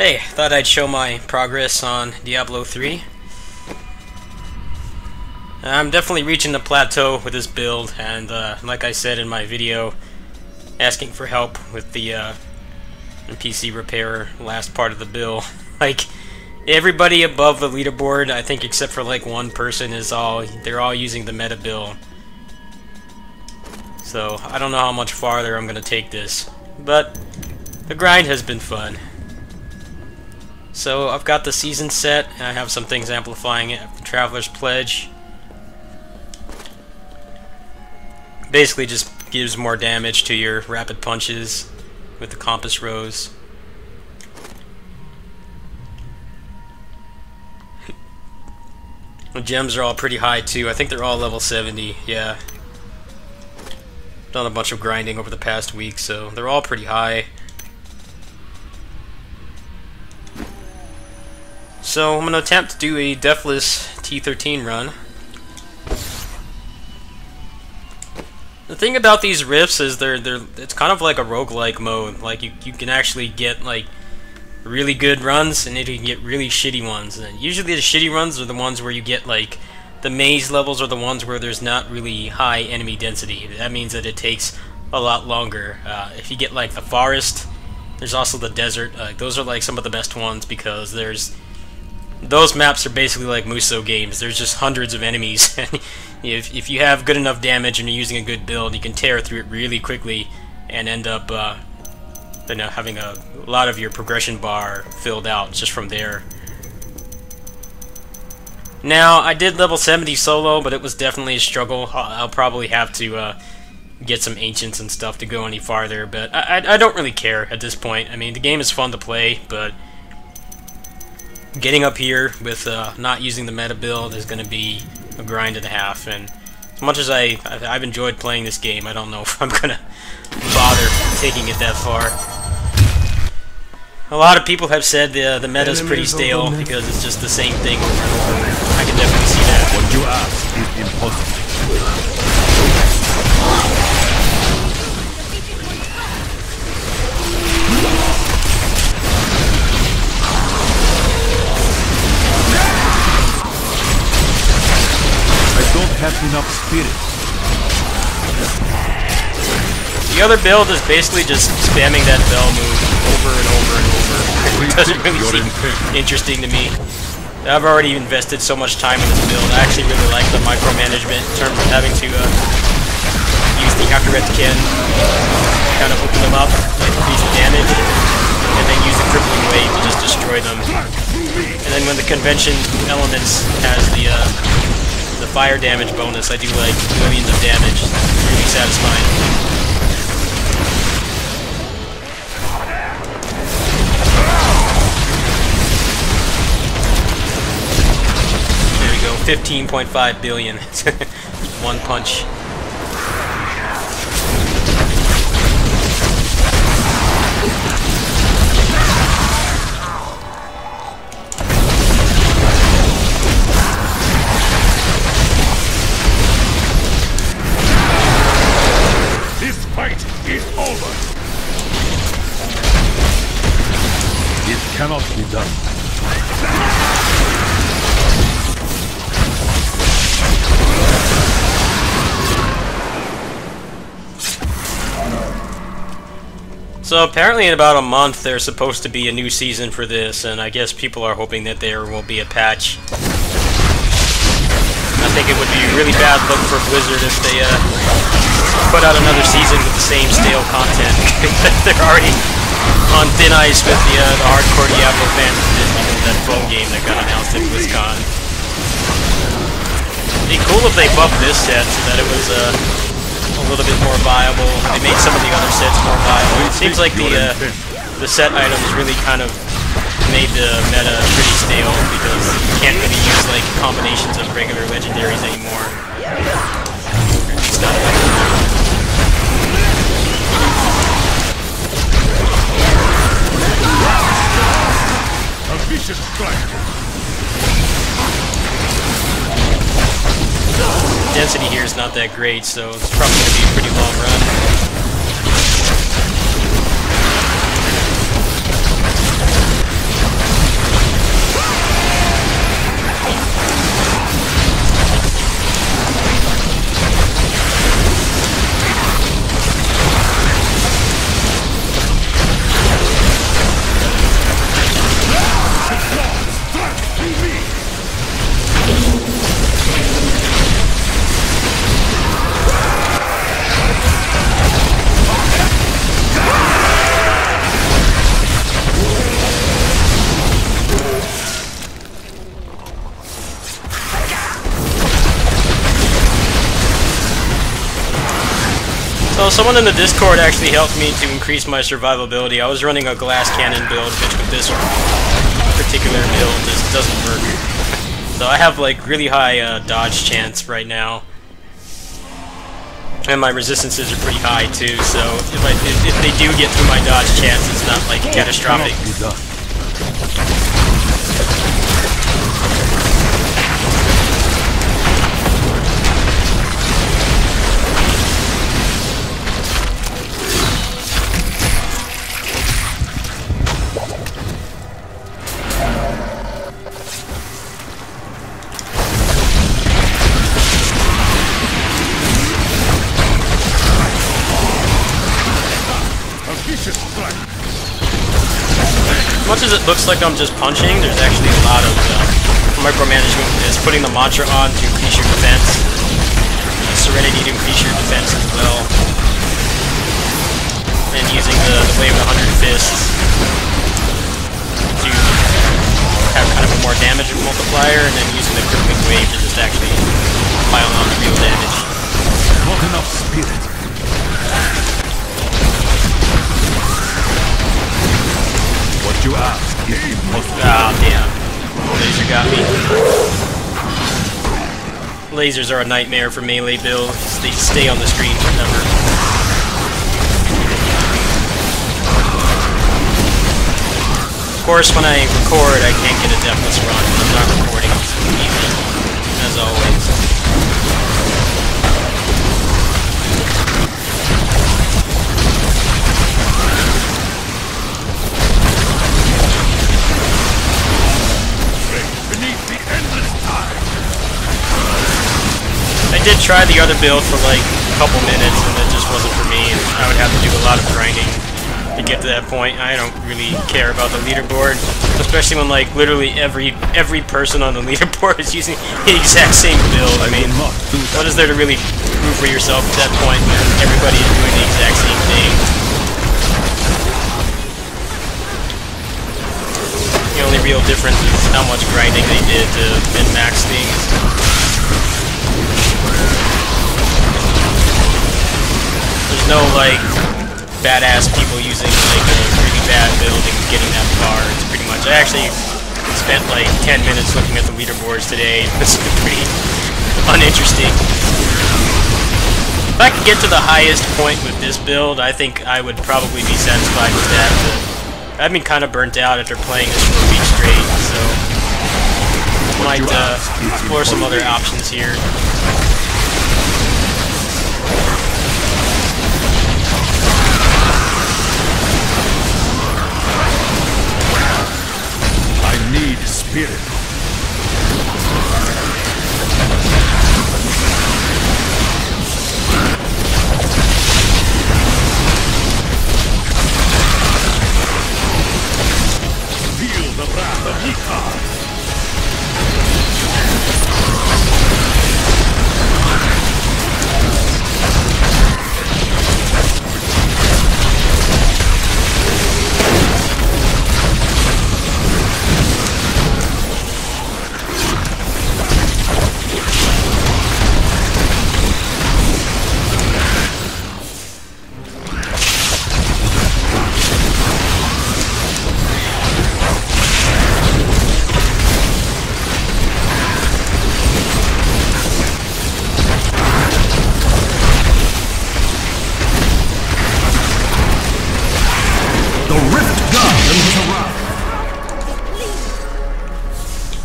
Hey, thought I'd show my progress on Diablo 3. I'm definitely reaching the plateau with this build, and like I said in my video, asking for help with the PC repair last part of the build. Like, everybody above the leaderboard, I think except for like one person, they're all using the meta build. So, I don't know how much farther I'm gonna take this, but the grind has been fun. So, I've got the season set, and I have some things amplifying it. The Traveler's Pledge basically just gives more damage to your rapid punches with the compass rose. The gems are all pretty high too. I think they're all level 70, yeah. Done a bunch of grinding over the past week, so they're all pretty high. So I'm going to attempt to do a deathless T13 run. The thing about these rifts is it's kind of like a roguelike mode. Like you can actually get like really good runs, and then you can get really shitty ones. And usually the shitty runs are the ones where you get like the maze levels, are the ones where there's not really high enemy density. That means that it takes a lot longer. If you get like the forest, there's also the desert. Those are like some of the best ones because those maps are basically like Muso games. There's just hundreds of enemies. If you have good enough damage and you're using a good build, you can tear through it really quickly and end up having a lot of your progression bar filled out just from there. Now, I did level 70 solo, but it was definitely a struggle. I'll probably have to get some ancients and stuff to go any farther, but I don't really care at this point. I mean, the game is fun to play, but getting up here with not using the meta build is going to be a grind and a half, and as much as I've enjoyed playing this game, I don't know if I'm going to bother taking it that far. A lot of people have said the meta's pretty stale because it's just the same thing over and over. I can definitely see that. What you ask is impossible. Have enough spirit. The other build is basically just spamming that bell move over and over and over. It doesn't really seem interesting to me. I've already invested so much time in this build. I actually really like the micromanagement in terms of having to use the Akaret Ken, kind of open them up, increase the damage, and then use the crippling wave to just destroy them. And then when the convention elements has the fire damage bonus, I do like millions of damage. It's really satisfying. There we go, 15.5 billion. One punch. Cannot be done. So apparently in about a month there's supposed to be a new season for this, and I guess people are hoping that there will be a patch. I think it would be a really bad look for Blizzard if they put out another season with the same stale content. They're already on thin ice with the hardcore Diablo fans because of that phone game that got announced at BlizzCon. It'd be cool if they buffed this set so that it was a little bit more viable. They made some of the other sets more viable. It seems like the set items really kind of made the meta pretty stale because you can't really use like combinations of regular legendaries anymore. It's not effective. A vicious strike. Density here is not that great, so it's probably going to be a pretty long run. someone in the Discord actually helped me to increase my survivability. I was running a glass cannon build, which with this particular build just doesn't work. So I have like really high dodge chance right now. And my resistances are pretty high too, so if they do get through my dodge chance, it's not like catastrophic. As much as it looks like I'm just punching, there's actually a lot of micromanagement with this. Putting the mantra on to increase your defense, Serenity to increase your defense as well, and using the Wave of 100 Fists to have kind of a more damage multiplier, and then using the Crippling Wave to just actually pile on the real damage. Not enough spirit. What you ask is impossible. Ah, damn. Laser got me. Lasers are a nightmare for melee builds. They stay on the screen forever. Of course, when I record, I can't get a deathless run. When I'm not recording, it's easy. As always. I did try the other build for like a couple minutes, and it just wasn't for me. And I would have to do a lot of grinding to get to that point. I don't really care about the leaderboard, especially when like literally every person on the leaderboard is using the exact same build. I mean, what is there to really prove for yourself at that point when everybody is doing the exact same thing? The only real difference is how much grinding they did to min-max things. There's no, like, badass people using, like, a really bad build and getting that far. It's pretty much... I actually spent, like, 10 minutes looking at the leaderboards today. It's pretty uninteresting. If I could get to the highest point with this build, I think I would probably be satisfied with that. But I've been kind of burnt out after playing this for a week straight, so... I might explore some other options here. Need spirit. Feel the wrath of Yika.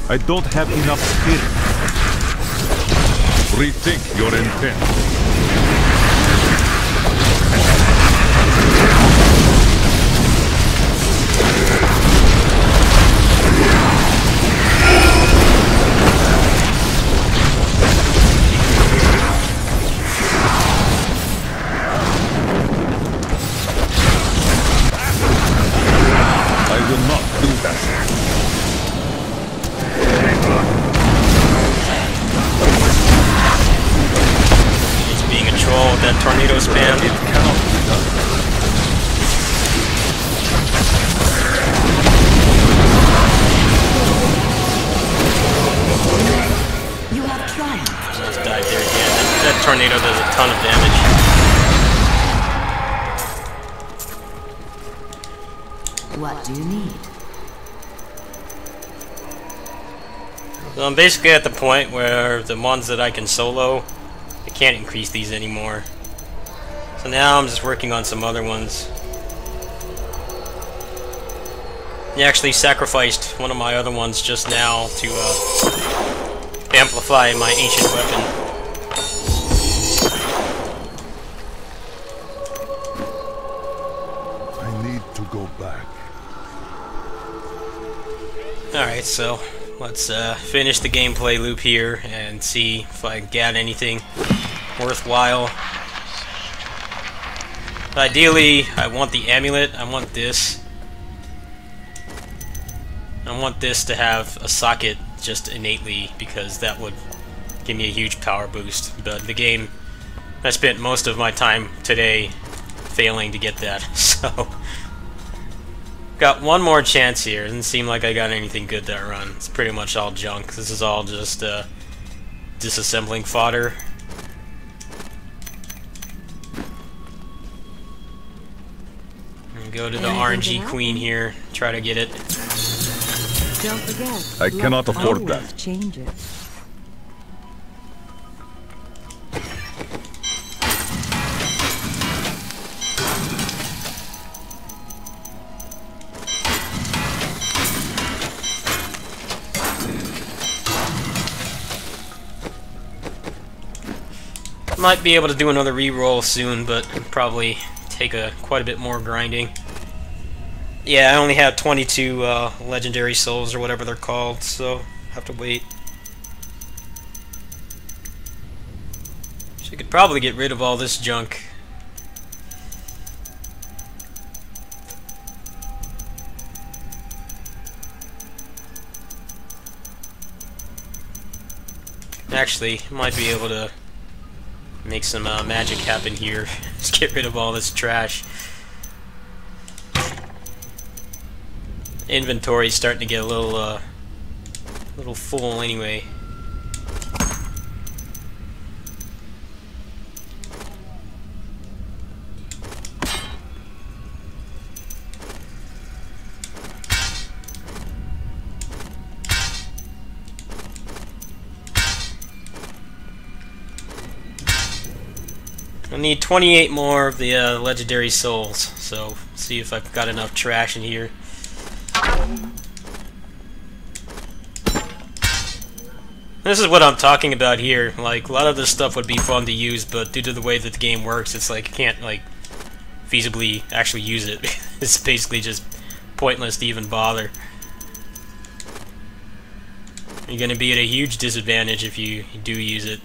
I don't have enough spirit. Rethink your intent. I will not do that. Troll with that tornado spam. It cannot be done. You have triumphed. Just died there again. That tornado does a ton of damage. What do you need? So I'm basically at the point where the ones that I can solo, I can't increase these anymore. So now I'm just working on some other ones. I actually sacrificed one of my other ones just now to amplify my ancient weapon. I need to go back. Alright, so let's finish the gameplay loop here and see if I can get anything worthwhile. Ideally, I want the amulet. I want this. I want this to have a socket just innately, because that would give me a huge power boost. But the game, I spent most of my time today failing to get that, so got one more chance here. Doesn't seem like I got anything good that run. It's pretty much all junk. This is all just disassembling fodder. Go to the RNG queen here, try to get it. Don't forget. I cannot afford always that. changes. Might be able to do another re-roll soon, but probably take quite a bit more grinding. Yeah, I only have 22 legendary souls or whatever they're called, so have to wait. So you could probably get rid of all this junk. Actually, might be able to make some magic happen here. Just get rid of all this trash. Inventory's starting to get a little full anyway. I need 28 more of the legendary souls, so see if I've got enough trash in here. This is what I'm talking about here. Like, a lot of this stuff would be fun to use, but due to the way that the game works, it's like you can't like feasibly actually use it. It's basically just pointless to even bother. You're gonna be at a huge disadvantage if you do use it.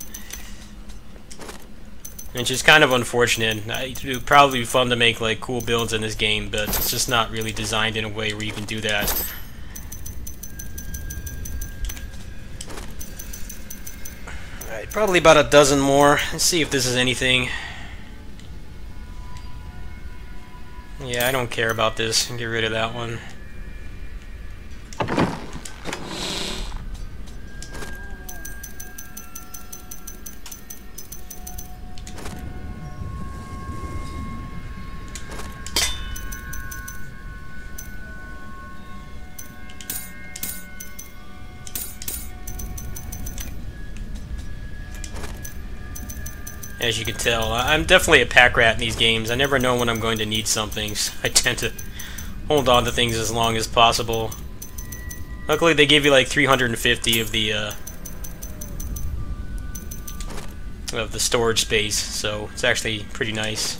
Which is kind of unfortunate. It would probably be fun to make like cool builds in this game, but it's just not really designed in a way where you can do that. Alright, probably about a dozen more. Let's see if this is anything. Yeah, I don't care about this. Get rid of that one. As you can tell, I'm definitely a pack rat in these games. I never know when I'm going to need something, so I tend to hold on to things as long as possible. Luckily, they give you like 350 of the storage space, so it's actually pretty nice.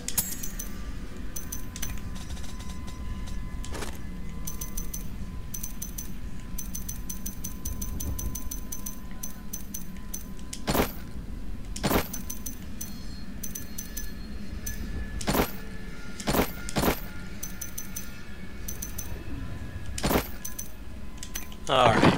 Alright.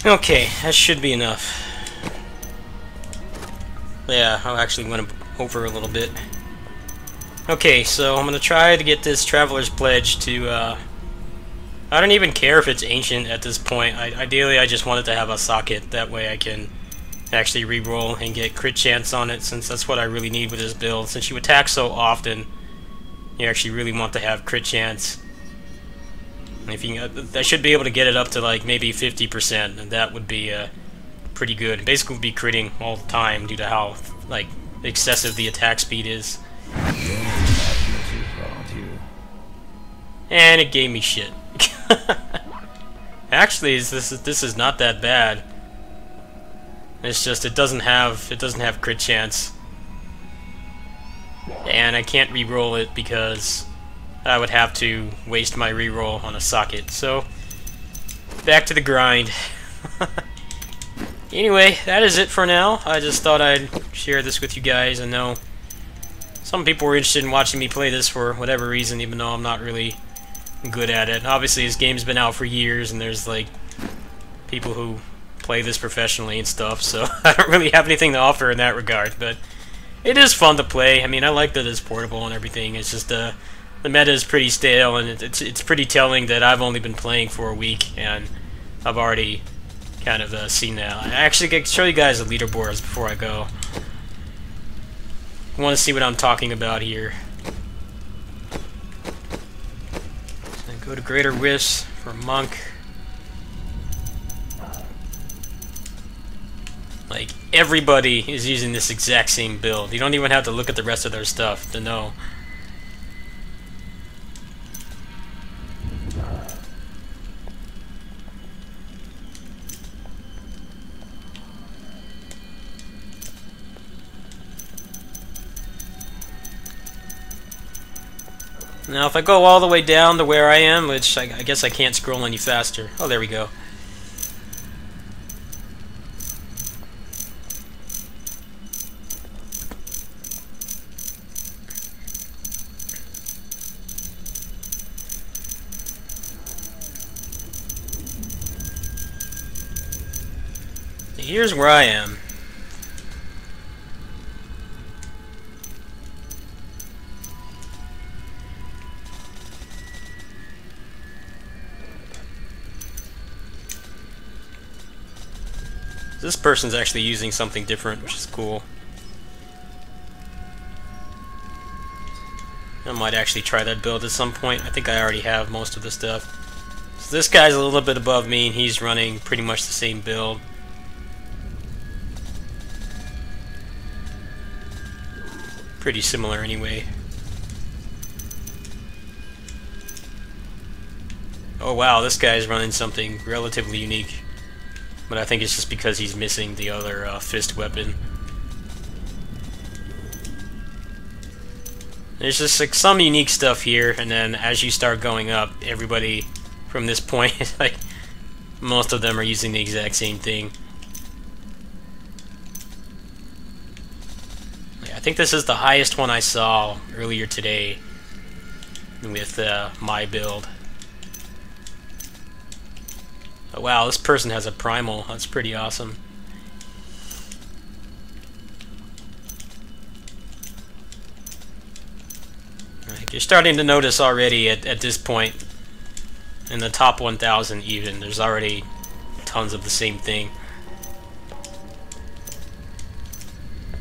Okay, that should be enough. Yeah, I actually went over a little bit. Okay, so I'm gonna try to get this Traveler's Pledge to, I don't even care if it's ancient at this point. Ideally, I just wanted to have a socket. That way I can actually re-roll and get crit chance on it, since that's what I really need with this build. Since you attack so often, you actually really want to have crit chance. And if you, I should be able to get it up to like maybe 50%, and that would be pretty good. Basically, be critting all the time due to how like excessive the attack speed is. And it gave me shit. Actually, this is not that bad. It's just it doesn't have crit chance, and I can't re-roll it because I would have to waste my re-roll on a socket. So back to the grind. Anyway, that is it for now. I just thought I'd share this with you guys. I know some people were interested in watching me play this for whatever reason, even though I'm not really good at it. Obviously, this game's been out for years, and there's like people who play this professionally and stuff, so I don't really have anything to offer in that regard, but it is fun to play. I mean, I like that it's portable and everything. It's just the meta is pretty stale, and it's pretty telling that I've only been playing for a week, and I've already kind of seen that. I actually can show you guys the leaderboards before I go. I want to see what I'm talking about here. So go to Greater Wisps for Monk. Like, everybody is using this exact same build. You don't even have to look at the rest of their stuff to know. Now, if I go all the way down to where I am, which I guess I can't scroll any faster. Oh, there we go. Here's where I am. This person's actually using something different, which is cool. I might actually try that build at some point. I think I already have most of the stuff. So this guy's a little bit above me, and he's running pretty much the same build. Pretty similar anyway. Oh wow, this guy's running something relatively unique. But I think it's just because he's missing the other fist weapon. There's just like some unique stuff here, and then as you start going up, everybody from this point, like most of them are using the exact same thing. I think this is the highest one I saw earlier today with my build. Oh, wow, this person has a primal. That's pretty awesome. Right, you're starting to notice already at this point, in the top 1,000 even, there's already tons of the same thing.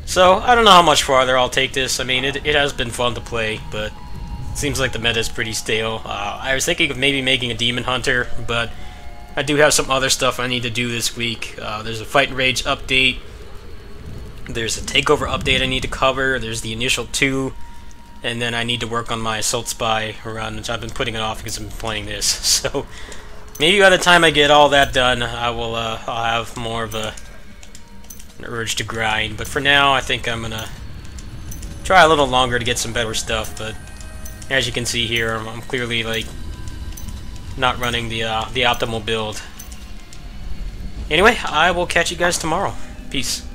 So, I don't know how much farther I'll take this. I mean, it has been fun to play, but it seems like the meta is pretty stale. I was thinking of maybe making a Demon Hunter, but I do have some other stuff I need to do this week. There's a Fight and Rage update. There's a Takeover update I need to cover. There's the initial 2. And then I need to work on my Assault Spy run, which I've been putting it off because I've been playing this. So, maybe by the time I get all that done, I'll have more of an urge to grind. But for now, I think I'm gonna try a little longer to get some better stuff. But as you can see here, I'm clearly like not running the optimal build. Anyway, I will catch you guys tomorrow. Peace.